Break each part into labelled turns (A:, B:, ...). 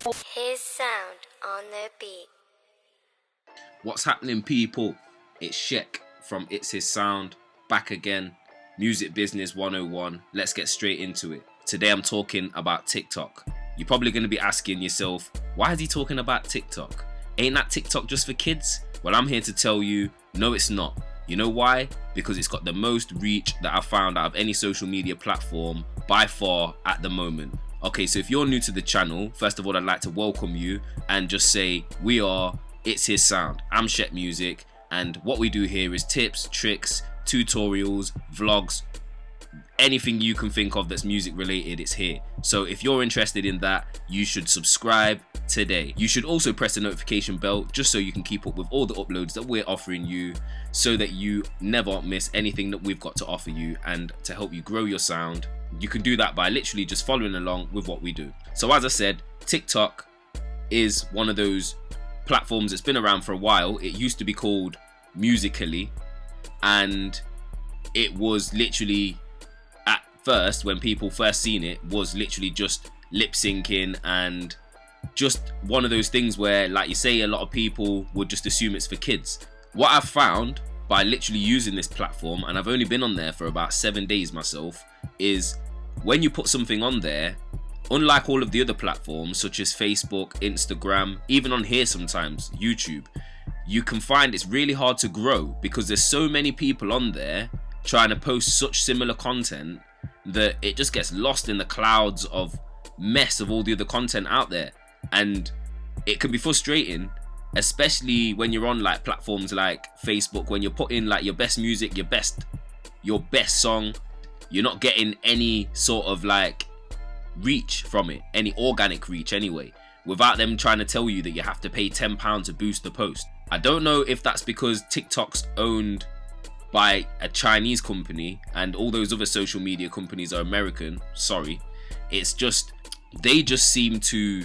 A: His sound on the beat.
B: What's happening, people? It's SHEK from ITSHISSOUND, back again. Music Business 101. Let's get straight into it. Today I'm talking about TikTok. You're probably going to be asking yourself, why is he talking about TikTok? Ain't that TikTok just for kids? Well, I'm here to tell you, no it's not. You know why? Because it's got the most reach that I've found out of any social media platform by far at the moment. Okay, so if you're new to the channel, first of all, I'd like to welcome you and just say we are ITSHISSOUND. I'm shekmusic, and what we do here is tips, tricks, tutorials, vlogs, anything you can think of that's music related, it's here. So if you're interested in that, you should subscribe today. You should also press the notification bell just so you can keep up with all the uploads that we're offering you, so that you never miss anything that we've got to offer you and to help you grow your sound. You can do that by literally just following along with what we do. So as I said, TikTok is one of those platforms that's been around for a while. It used to be called Musical.ly, and it was literally, at first, when people first seen it, was literally just lip syncing and just one of those things where, like you say, a lot of people would just assume it's for kids. What I've found by literally using this platform, and I've only been on there for about 7 days myself, is when you put something on there, unlike all of the other platforms such as Facebook, Instagram, even on here sometimes, YouTube, you can find it's really hard to grow because there's so many people on there trying to post such similar content that it just gets lost in the clouds of mess of all the other content out there. And it can be frustrating, especially when you're on like platforms like Facebook, when you're putting like your best music, your best song, you're not getting any sort of like reach from it, any organic reach anyway, without them trying to tell you that you have to pay £10 to boost the post. I don't know if that's because TikTok's owned by a Chinese company and all those other social media companies are American. Sorry, it's just they just seem to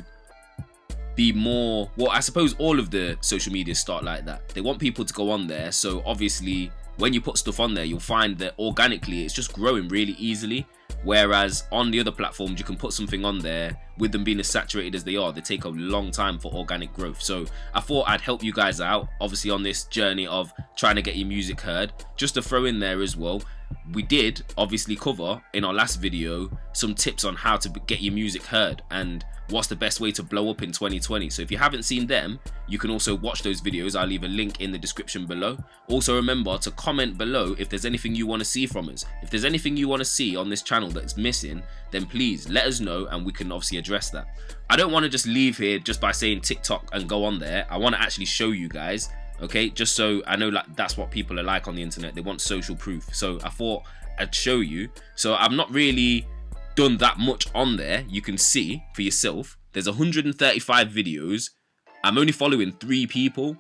B: be more, well, I suppose all of the social media start like that. They want people to go on there, so obviously when you put stuff on there, you'll find that organically it's just growing really easily. Whereas on the other platforms, you can put something on there, with them being as saturated as they are, they take a long time for organic growth. So I thought I'd help you guys out, obviously on this journey of trying to get your music heard. Just to throw in there as well, we did obviously cover in our last video some tips on how to get your music heard and what's the best way to blow up in 2020. So if you haven't seen them, you can also watch those videos. I'll leave a link in the description below. Also remember to comment below if there's anything you want to see from us. If there's anything you want to see on this channel that's missing, then please let us know and we can obviously address that. I don't want to just leave here just by saying TikTok and go on there. I want to actually show you guys, okay, just so I know like that's what people are like on the internet. They want social proof, so I thought I'd show you. So I've not really done that much on there. You can see for yourself there's 135 videos. I'm only following 3 people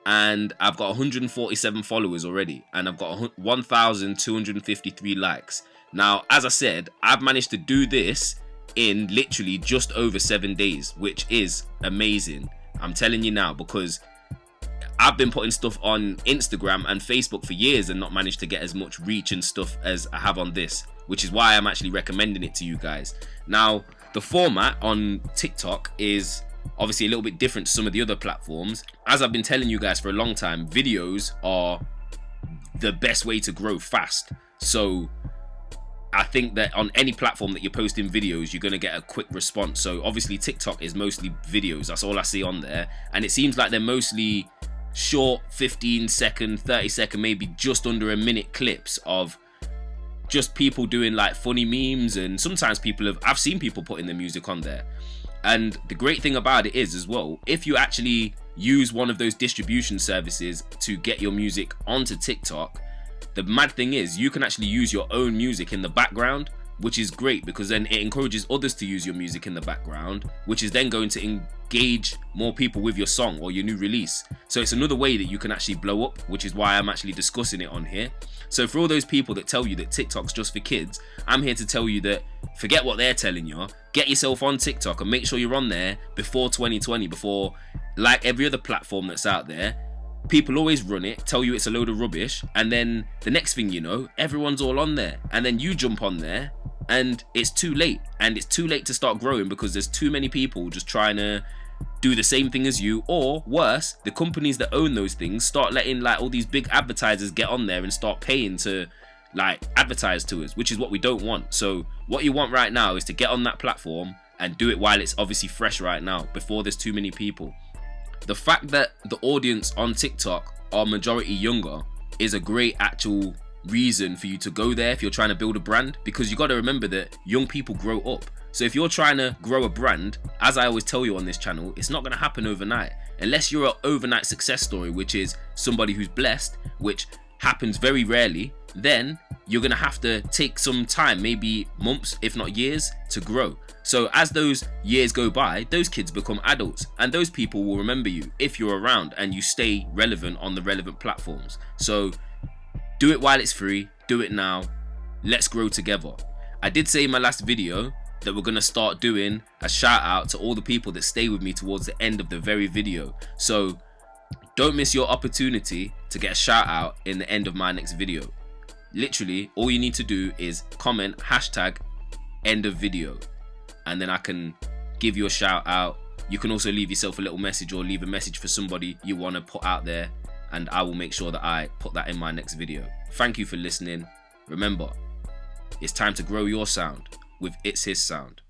B: and I've got 147 followers already, and I've got 1,253 likes. Now as I said, I've managed to do this in literally just over 7 days, which is amazing. I'm telling you now, because I've been putting stuff on Instagram and Facebook for years and not managed to get as much reach and stuff as I have on this, which is why I'm actually recommending it to you guys. Now, the format on TikTok is obviously a little bit different to some of the other platforms. As I've been telling you guys for a long time, videos are the best way to grow fast. So I think that on any platform that you're posting videos, you're going to get a quick response. So obviously TikTok is mostly videos. That's all I see on there. And it seems like they're mostly short 15-second, 30-second, maybe just under a minute clips of just people doing like funny memes. And sometimes I've seen people putting their music on there. And the great thing about it is as well, if you actually use one of those distribution services to get your music onto TikTok, the mad thing is you can actually use your own music in the background, which is great because then it encourages others to use your music in the background, which is then going to engage more people with your song or your new release. So it's another way that you can actually blow up, which is why I'm actually discussing it on here. So for all those people that tell you that TikTok's just for kids, I'm here to tell you that forget what they're telling you. Get yourself on TikTok and make sure you're on there before 2020, before, like every other platform that's out there, people always run it, tell you it's a load of rubbish, and then the next thing you know, everyone's all on there, and then you jump on there and it's too late. And it's too late to start growing because there's too many people just trying to do the same thing as you, or worse, the companies that own those things start letting like all these big advertisers get on there and start paying to like advertise to us, which is what we don't want. So what you want right now is to get on that platform and do it while it's obviously fresh right now, before there's too many people. The fact that the audience on TikTok are majority younger is a great actual reason for you to go there if you're trying to build a brand, because you got to remember that young people grow up. So if you're trying to grow a brand, as I always tell you on this channel, it's not going to happen overnight unless you're an overnight success story, which is somebody who's blessed, which happens very rarely. Then you're going to have to take some time, maybe months if not years, to grow. So as those years go by, those kids become adults, and those people will remember you if you're around and you stay relevant on the relevant platforms. So do it while it's free, do it now, let's grow together. I did say in my last video that we're going to start doing a shout out to all the people that stay with me towards the end of the very video. So don't miss your opportunity to get a shout out in the end of my next video. Literally, all you need to do is comment #end of video, and then I can give you a shout out. You can also leave yourself a little message or leave a message for somebody you want to put out there, and I will make sure that I put that in my next video. Thank you for listening. Remember, it's time to grow your sound with It's His Sound.